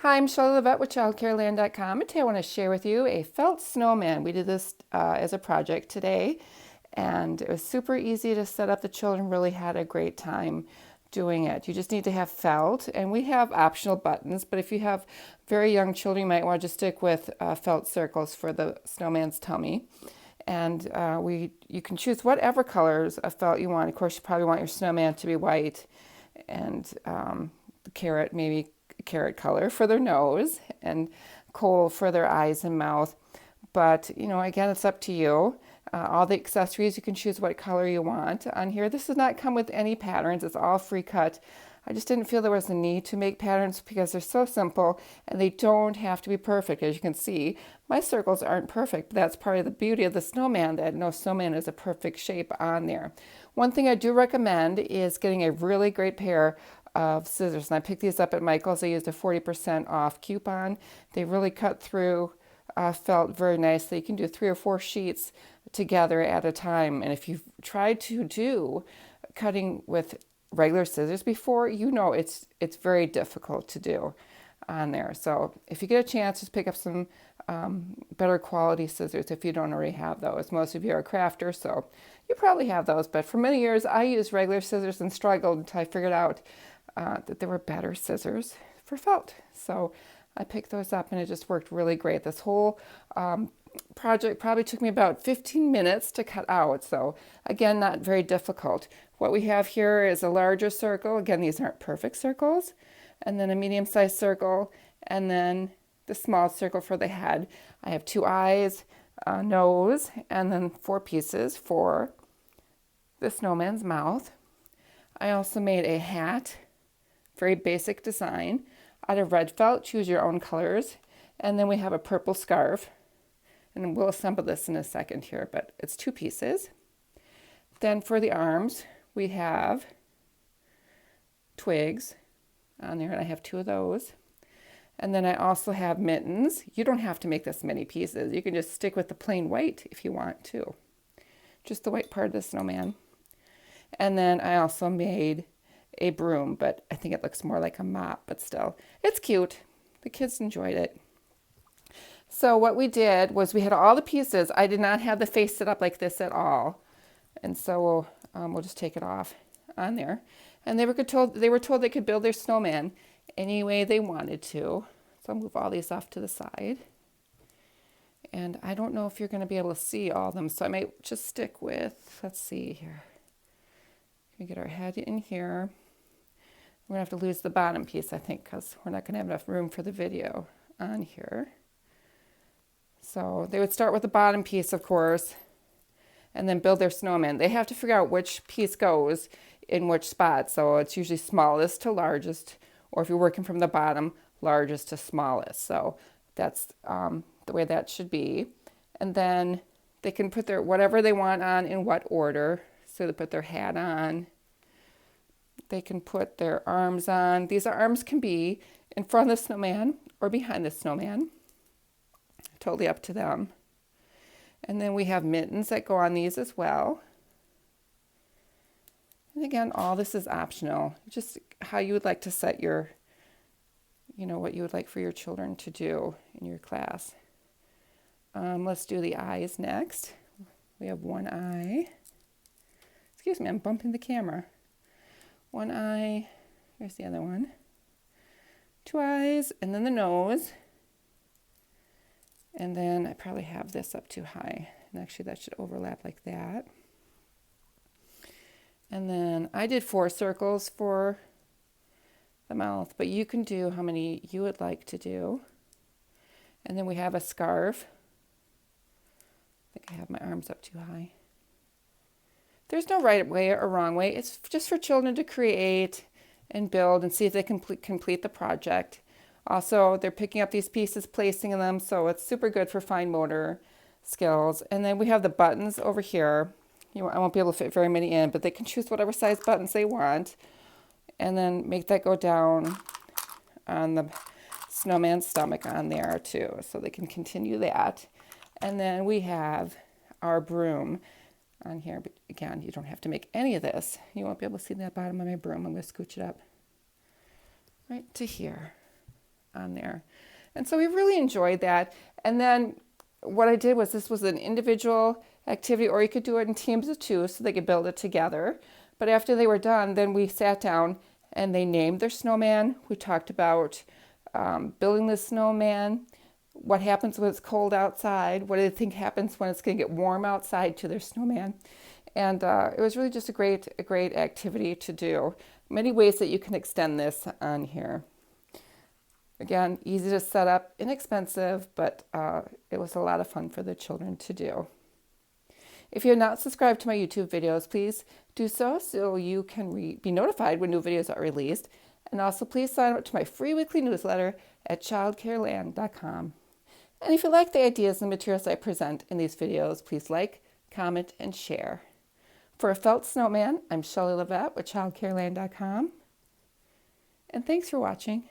Hi, I'm Shelley Levette with childcareland.com, and today I want to share with you a felt snowman. We did this as a project today, and it was super easy to set up. The children really had a great time doing it. You just need to have felt, and we have optional buttons, but if you have very young children, you might want to just stick with felt circles for the snowman's tummy. And you can choose whatever colors of felt you want. Of course, you probably want your snowman to be white, and the carrot maybe carrot color for their nose, and coal for their eyes and mouth. But again, it's up to you. All the accessories, you can choose what color you want on here. This does not come with any patterns. It's all free cut. I just didn't feel there was a need to make patterns because they're so simple and they don't have to be perfect. As you can see, my circles aren't perfect, but that's part of the beauty of the snowman, that no snowman is a perfect shape on there. One thing I do recommend is getting a really great pair of scissors. And I picked these up at Michael's. I used a 40% off coupon. They really cut through felt very nicely. You can do 3 or 4 sheets together at a time. And if you've tried to do cutting with regular scissors before, it's very difficult to do on there. So if you get a chance, just pick up some better quality scissors if you don't already have those. Most of you are crafters, so you probably have those. But for many years, I used regular scissors and struggled until I figured out that there were better scissors for felt. So I picked those up and it just worked really great. This whole project probably took me about 15 minutes to cut out. So again, not very difficult. What we have here is a larger circle. Again, these aren't perfect circles. And then a medium-sized circle, and then the small circle for the head. I have 2 eyes, nose, and then 4 pieces for the snowman's mouth. I also made a hat, very basic design, out of red felt. Choose your own colors. And then we have a purple scarf. And we'll assemble this in a second here, but it's 2 pieces. Then for the arms, we have twigs on there, and I have 2 of those. And then I also have mittens. You don't have to make this many pieces. You can just stick with the plain white if you want to. Just the white part of the snowman. And then I also made a broom, but I think it looks more like a mop, but still, it's cute. The kids enjoyed it. So what we did was we had all the pieces. I did not have the face set up like this at all. And so we'll just take it off on there. And they were told they could build their snowman any way they wanted to. So I'll move all these off to the side. And I don't know if you're going to be able to see all of them, so I might just stick with, let's see here. We get our head in here. We're going to have to lose the bottom piece, I think, because we're not going to have enough room for the video on here. So they would start with the bottom piece, of course, and then build their snowman. They have to figure out which piece goes in which spot. So it's usually smallest to largest, or if you're working from the bottom, largest to smallest. So that's the way that should be. And then they can put their whatever they want on in what order. So they put their hat on. They can put their arms on. These arms can be in front of the snowman or behind the snowman. Totally up to them. And then we have mittens that go on these as well. And again, all this is optional. Just how you would like to set your, what you would like for your children to do in your class. Let's do the eyes next. We have 1 eye. Excuse me, I'm bumping the camera. 1 eye. Here's the other one. 2 eyes, and then the nose. And then I probably have this up too high. And actually that should overlap like that. And then I did 4 circles for the mouth, but you can do how many you would like to do. And then we have a scarf. I think I have my arms up too high. There's no right way or wrong way. It's just for children to create and build and see if they can complete the project. Also, they're picking up these pieces, placing them, so it's super good for fine motor skills. And then we have the buttons over here. I won't be able to fit very many in, but they can choose whatever size buttons they want. And then make that go down on the snowman's stomach on there too, so they can continue that. And then we have our broom on here, but again, you don't have to make any of this. You won't be able to see the bottom of my broom. I'm going to scooch it up right to here on there. And so we really enjoyed that. And then what I did was, this was an individual activity, or you could do it in teams of two so they could build it together. But after they were done, then we sat down and they named their snowman. We talked about building the snowman, what happens when it's cold outside, what do they think happens when it's going to get warm outside to their snowman. And it was really just a great activity to do. Many ways that you can extend this on here. Again, easy to set up, inexpensive, but it was a lot of fun for the children to do. If you're not subscribed to my YouTube videos, please do so you can be notified when new videos are released. And also please sign up to my free weekly newsletter at childcareland.com. And if you like the ideas and materials I present in these videos, please like, comment, and share. For a felt snowman, I'm Shelley Levette with childcareland.com. And thanks for watching.